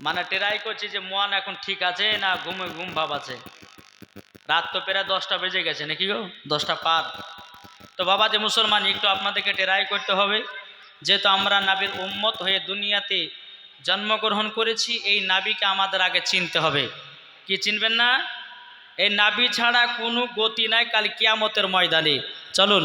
মানে ট্রাই করছি যে মন এখন ঠিক আছে না ঘুম ভাব আছে। রাত তো প্রায় 10টা বেজে গেছে নাকি গো, 10টা পার। তো বাবা যে মুসলমান, একটু আপনাদেরকে ট্রাই করতে হবে, যেহেতু আমরা নাবির উম্মত হয়ে দুনিয়াতে জন্মগ্রহণ করেছি, এই নাবিকে আমাদের আগে চিনতে হবে। কি চিনবেন না? এই নাবি ছাড়া কোনো গতি নাই কাল কিয়ামতের ময়দানে। চলুন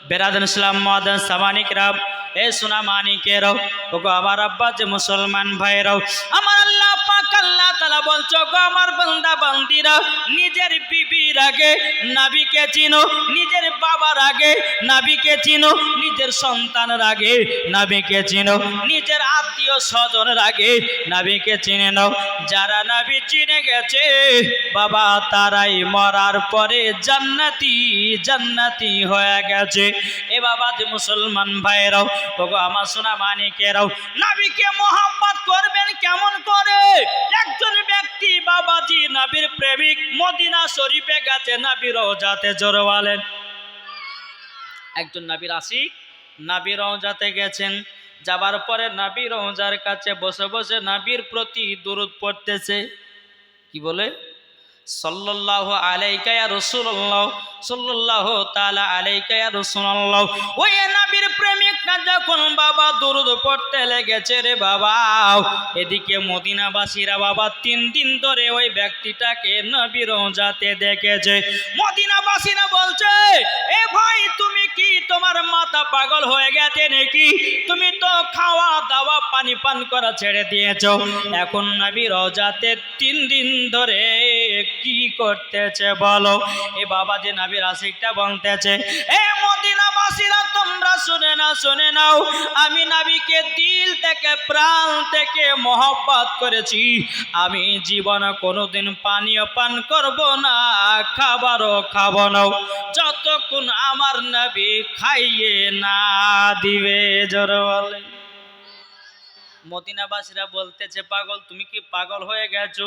বেরাদান ইসলাম মাদান সামানিকরাম, এ সোনা মানিকেরাও, ওগো আমার আব্বা যে মুসলমান ভাইরাও, আমার আল্লাহ পাক আল্লাহ তাআলা বলছো গো আমার বান্দা বান্দিরা, নিজের বিবির আগে নাবিকে চিনো, নিজের বাবার আগে নাবিকে চিনো, নিজের সন্তানের আগে নাবিকে চিনো, নিজের আত্মীয় স্বজনের আগে নাবিকে চিনে নাও। যারা নাবি চিনে গেছে বাবা, তারাই মরার পরে জান্নাতি জান্নাতি হয়ে গেছে। এ বাবা যে মুসলমান ভাইরাও, ওগো আমার সোনা মানিকেরাও, নবীকে মোহাম্মত করবেন কেমন করে? একজন ব্যক্তি বাবাজি নবীর প্রেমিক, মদিনা শরীফে গেছে, নবীর রওজাতে জোরে বলেন। একজন নবীর আশিক নবীর রওজাতে গেছেন, যাবার পরে নবীর রওজার কাছে বসে বসে নবীর প্রতি দুরূদ পড়তেছে। কি বলে? সাল্লাল্লাহু আলাইকা ইয়া রাসূলুল্লাহ, সাল্লাল্লাহু তাআলা আলাইকা ইয়া রাসূলুল্লাহ। ওই নবীর প্রেমিকটা যখন বাবা দুরূদ পড়তে লেগেছে রে বাবা, এদিকে মদিনাবাসীরা বাবা 3 দিন ধরে ওই ব্যক্তিটাকে নবীর রওজাতে দেখেছে। মদিনাবাসীরা বলছে, এ ভাই তুমি কি তোমার মাথা পাগল হয়ে গেছে নাকি? তুমি তো খাওয়া দাওয়া পানি পান করা ছেড়ে দিয়েছো, এখন নবীর রওজাতে 3 দিন ধরে কি করতেছে বলো? এ বাবা যে নবীর আশিকটা বলতেছে, এ মদিনাবাসীরা তোমরা শুনে নাও, আমি নবীকে দিল থেকে প্রাণ থেকে মহব্বত করেছি। আমি জীবনে কোনোদিন পানীয় পান করব না, খাবারও খাবো না যতক্ষণ আমার নবী খাইয়ে না দিবে। জোরে বলে। মদিনাবাসীরা বলতেছে, পাগল তুমি কি পাগল হয়ে গেছো?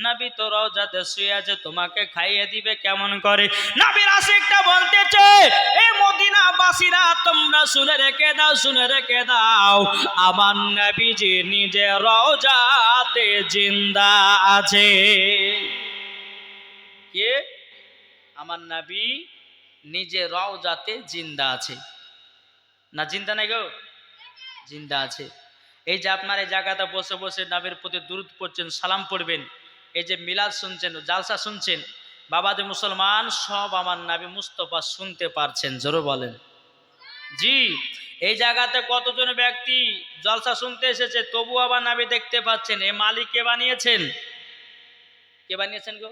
নবী তো রওজাতে শুয়ে আছে, তোমাকে খাইয়ে দিবে কেমন করে? নবীর আশিকটা বলতেছে, এই মদিনাবাসীরা তোমরা শুনে রেখে দাও, আমার নবীজি নিজে রওজাতে জিন্দা আছে। কে? আমার নবী নিজে রওজাতে জিন্দা আছে। না জিন্দা নাই গো? জিন্দা আছে। এই যে আপনার এই জায়গাটা বসে বসে নবীর প্রতি দুরূদ পড়ছেন, সালাম পড়বেন, এই যে মিলাদ শুনছেন, জালসা শুনছেন, বাবা যে মুসলমান সব আমার নবী মুস্তাফা শুনতে পারছেন। জোরে বলেন। জি, এই জায়গাতে কতজন ব্যক্তি জলসা শুনতে এসেছে, তবু আবার নবী দেখতে পাচ্ছেন। এ মালিক কে বানিয়েছেন? কে বানিয়েছেন গো?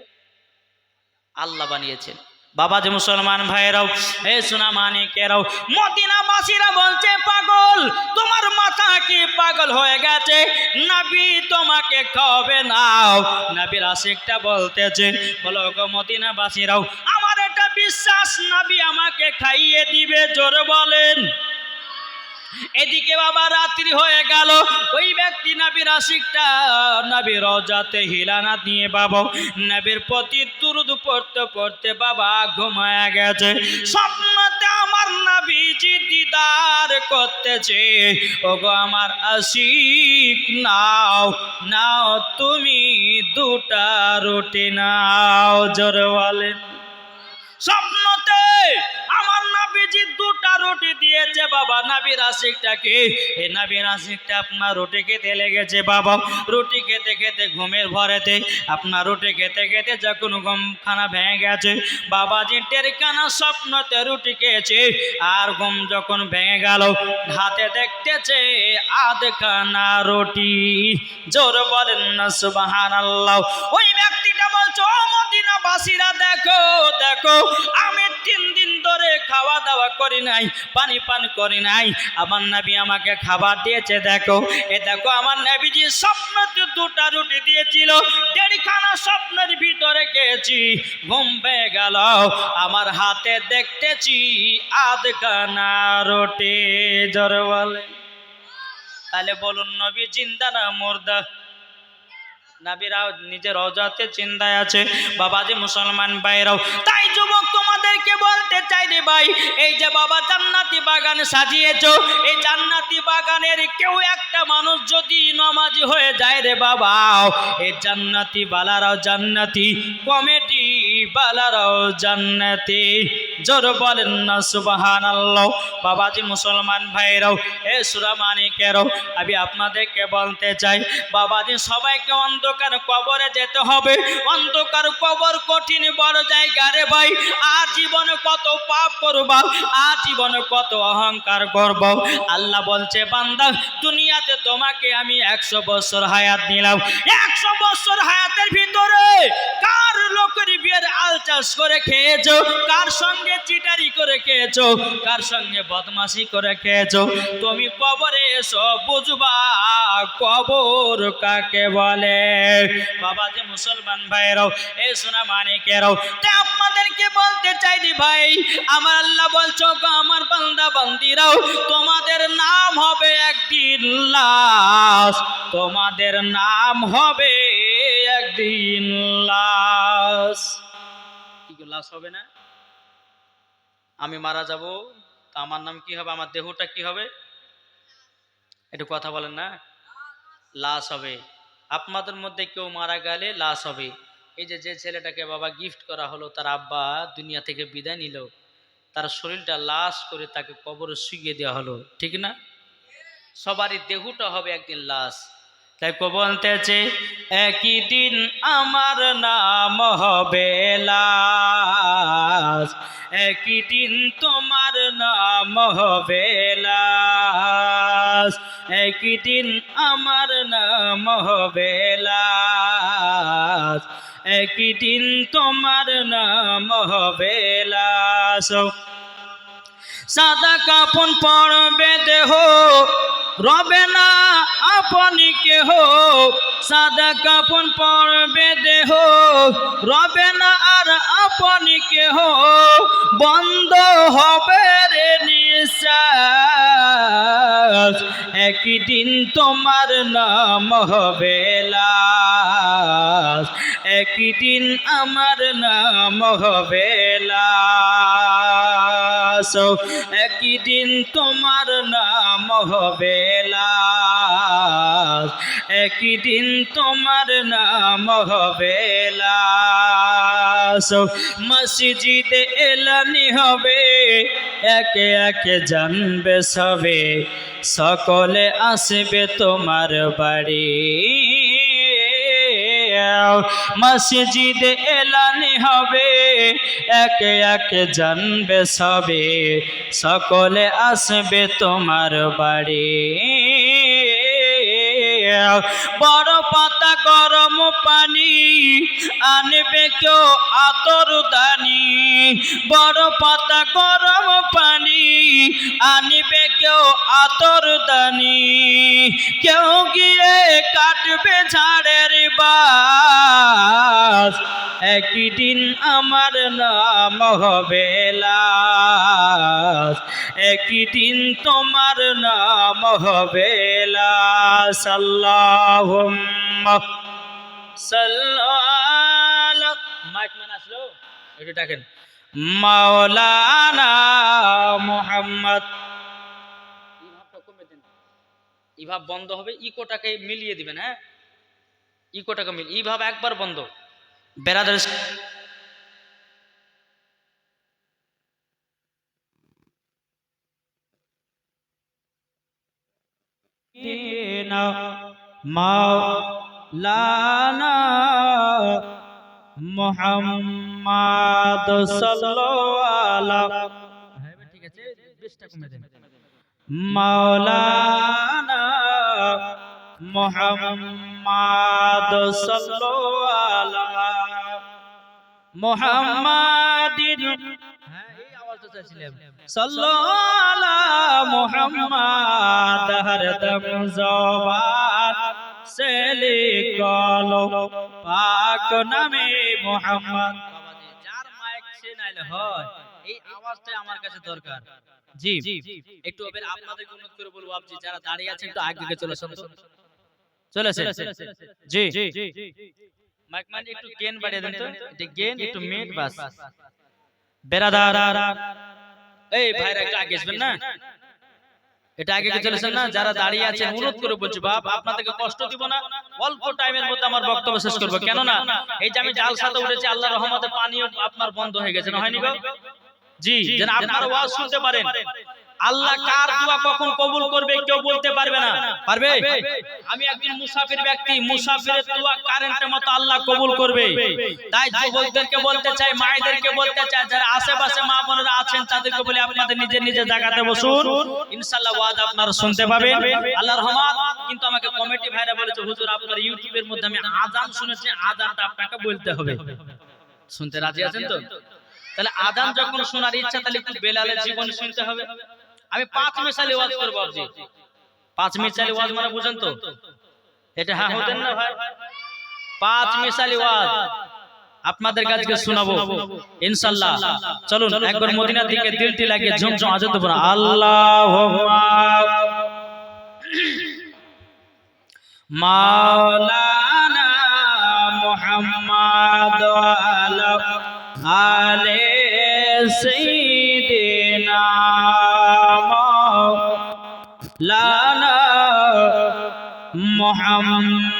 আল্লাহ বানিয়েছেন। বাবা যে মুসলমান ভাইরাও, হে সোনা মানিকেরাও, মদিনাবাসীরা বলছে, পাগল তোমার মাথা কি পাগল হয়ে গেছে? নবী তোমাকে খাওয়াবে না। নবীর আশিকটা বলতেছে, বলো গো মদিনাবাসীরাও, আমার এটা বিশ্বাস নবী আমাকে খাইয়ে দিবে। জোরে বলেন। এদিকে বাবা রাত্রি হয়ে গেল, ওই ব্যক্তি নবীর আশিকটা নবীর রওজাতে হিলানা নিয়ে বাবা নবীর প্রতি দুরূদ পড়তে পড়তে বাবা ঘুমায়া গেছে। স্বপ্নতে আমার নবীজি দিদার করতেছে। ওগো আমার আশিক নাও নাও তুমি 2টা রুটি নাও। জোরে বলেন। স্বপ্নতে আমার নবীজি 2টা রুটি দিয়েছে বাবা নবীর আশিকটাকে। এই নবীর আশিকটা আপনার রুটি খেতে লেগেছে বাবা। রুটি খেতে খেতে ঘুমের ভরেতে আপনার রুটি খেতে খেতে যখন ঘুম খানা ভেঙে গেছে, বাবাজি টেরকানা স্বপ্নতে রুটি খেয়েছে, আর ঘুম যখন ভেঙে গেল হাতে দেখতেছে আধখানা রুটি। জোরে বলেন না সুবহানাল্লাহ। ওই ব্যক্তিটা বলছে, ও মদিনাবাসীরা দেখো দেখো, আমি 3 দিন ধরে খাওয়া দাওয়া করি নাই, পানি পান করি নাই, আমার নবী আমাকে খাবার দিয়েছে। দেখো এ দেখো, আমার নবীজি স্বপ্নতে 2টা রুটি দিয়েছিল, 1.5খানা স্বপ্নের ভিতরে গেছি, ঘুম পেয়ে গেল, আমার হাতে দেখতেছি আধখানা রুটি। জোরে বলে। তাহলে বলুন নবী জিন্দা না মুর্দা? নবীরা নিজের রওজাতে চিন্তায় আছে। বাবাজি মুসলমান ভাইরাও, তাই যুবক তোমাদেরকে বলতে চাই রে ভাই, এই যে বাবা জান্নাতি বাগান সাজিয়েছো, এই জান্নাতি বাগানের কেউ একটা মানুষ যদি রাজি হয়ে যায় রে বাবা। এই জান্নাতি বালারাও জান্নাতি, কমিটি বালারাও জান্নাতি। জোর বলেন না সুবহানাল্লাহ। বাবাজি মুসলমান ভাইরাও, এ সূরা মানিকেরও আমি আপনাদেরকে বলতে চাই, বাবাজি সবাইকে অন্ধকার কবরে যেতে হবে। অন্ধকার কবর কঠিন বড় জায়গা রে ভাই। আর জীবনে কত পাপ করবা, আর জীবনে কত অহংকার করব। আল্লাহ বলছে বান্দা, দুনিয়াতে তোমাকে আমি 100 বছর হায়াত দিলাম। 100 বছর হায়াতের ভিতরে কার লোকের বিয়ের আল চাষ করে খেয়েছো, কার সঙ্গে চিটারি করে খেয়েছো, কার সঙ্গে বদমাশি করে খেয়েছো, তুমি কবরে এসো বুঝবা কবর কাকে বলে। বাবা যে মুসলমান ভাইরাও, এ সোনা মানিকেরাও, তে আপনাদেরকে বলতে চাইনি ভাই, আমার আল্লাহ বলছো গো আমার বান্দা বান্দিরাও, তোমাদের নাম হবে একদিন লাশ, তোমাদের নাম হবে একদিন লাশ। কি লাশ হবে না? আমি মারা যাব, তা আমার নাম কি হবে? আমার দেহটা কি হবে? একটু কথা বলেন না। লাশ হবে। আপনাদের মধ্যে কেউ মারা গেলে লাশ হবে। এই যে যে ছেলেটাকে বাবা গিফট করা হলো, তার আব্বা দুনিয়া থেকে বিদায় নিল, তার শরীরটা লাশ করে তাকে কবরে শুইয়ে দেওয়া হলো, ঠিক না? সবারই দেহটা হবে একদিন লাশ। তাই বলতেছে একই দিন আমার নাম হবে লাশ, একই দিন তোমার নাম হবে লাশ, একই দিন আমার নাম হবে লাশ, একই দিন তোমার নাম হবে লাশ। সাদা কাফন পরবে দেহ, রবে না আপনি কেহ, সাদা কাফন পরবে দেহ, রবে না আর আপনি কেহ, বন্ধ হবে রে নিঃশ্বাস, একই দিন তোমার নাম হবে লাশ, একই দিন আমার নাম হবে লাশ, একই দিন তোমার নাম হবে লাশ, একই দিন তোমার নাম হবে লাশ। মসজিদে এলানি হবে, একে একে জানবে সবে, সকলে আসবে তোমার বাড়ি। মসজিদে এলানি হবে, একে একে জানবে সবে, সকলে আসবে তোমার বাড়ি। বড় পাতা গরম পানি আনবে কেউ আতর দানি, বড় পাতা গরম পানি আনবে কেউ আতর দানি, কেউ গিয়ে কাটবে ঝাড়ের বাস, একই দিন আমার নাম হবে লাশ, একই দিন তোমার নাম হবে লাশ। আল্লাহুম্মা সাল্লি আলা, মাইক ম্যান আসলো, একটু ডাকেন মাওলানা মুহাম্মদ। ইভাবটা কমে দেন, ইভাব বন্ধ হবে, ইকোটাকে মিলিয়ে দিবেন। হ্যাঁ, ইকোটাকে মিল, ইভাব একবার বন্ধ। বেরাদার মাওলানা মুহাম্মদ সাল্লাল্লাহু আলাইহি, ঠিক আছে, বেশটা কমে দেন। মাওলানা মুহাম্মদ সাল্লাল্লাহু আলাইহি মুহাম্মাদিন, হ্যাঁ এই আওয়াজটা চাইছিলাম, সাল্লাল্লাহু মুহাম্মদ হরদম জবান সে লিখলো পাক নামে মুহাম্মদ। বাবাজি যার মাইক সে নাইলে হয়, এই আওয়াজটা আমার কাছে দরকার। জি একটু আপনাদেরকে অনুরোধ করে বলবো, আপনি যারা দাঁড়িয়ে আছেন একটু আগে চলে আসুন, চলে আসেন। জি মাইক মানে একটু গেন বাড়িয়ে দেন তো, এটা গেন একটু মিট বাস। বেরাদার এই ভাইরা একটু আগে আসবেন না, এটা আগে কে চলেছেন না, যারা দাঁড়িয়ে আছেন অনুরোধ করে বলছি, বাপ আপনাদেরকে কষ্ট দিব না, অল্প টাইমের মধ্যে আমার বক্তব্য শেষ করবো। কেন না এই যে আমি জালসাতে উঠেছি, আল্লাহর রহমতে পানিও আপনার বন্ধ হয়ে গেছে না, হয়নি গো? জি, যেন আপনারা ওয়াজ শুনতে পারেন। আল্লাহ কার দোয়া কখন কবুল করবে কেউ বলতে পারবে না, পারবে? আমি একজন মুসাফির ব্যক্তি, মুসাফিরের দোয়া কারেন্টের মতো আল্লাহ কবুল করবে। তাই যুবকদেরকে বলতে চাই, মায়েদেরকে বলতে চাই, যারা আশেপাশে মা বোনেরা আছেন তাদেরকে বলি আপনাদের নিজের নিজের জায়গাতে বসুন, ইনশাআল্লাহ ওয়াজ আপনারা শুনতে পাবেন আল্লাহর রহমত। কিন্তু আমাকে কমিটি ভাইরা বলেছে, হুজুর আপনার ইউটিউবের মধ্যে আমি আযান শুনেছি, আযানটা আপনাকে বলতে হবে। শুনতে রাজি আছেন তো? তাহলে আযান যখন শোনার ইচ্ছা, তাহলে একটু বেলালের জীবন শুনতে হবে। আমি 5 মিসালি ওয়াজ করব আপনি 5 মিসালি ওয়াজ মানে বুঝেন তো? এটা হ্যাঁ হতেন না ভাই? 5 মিসালি ওয়াজ আপনাদের কাছে শোনাবো ইনশাআল্লাহ। চলুন একবার মদিনার দিকে দিলটি লাগিয়ে ঝুমঝুম আজান দেব। আল্লাহুম্মা মাওলানা মুহাম্মদ ওয়া আলা আলে সাইয়্যিদিনা লানা মুহাম্মদ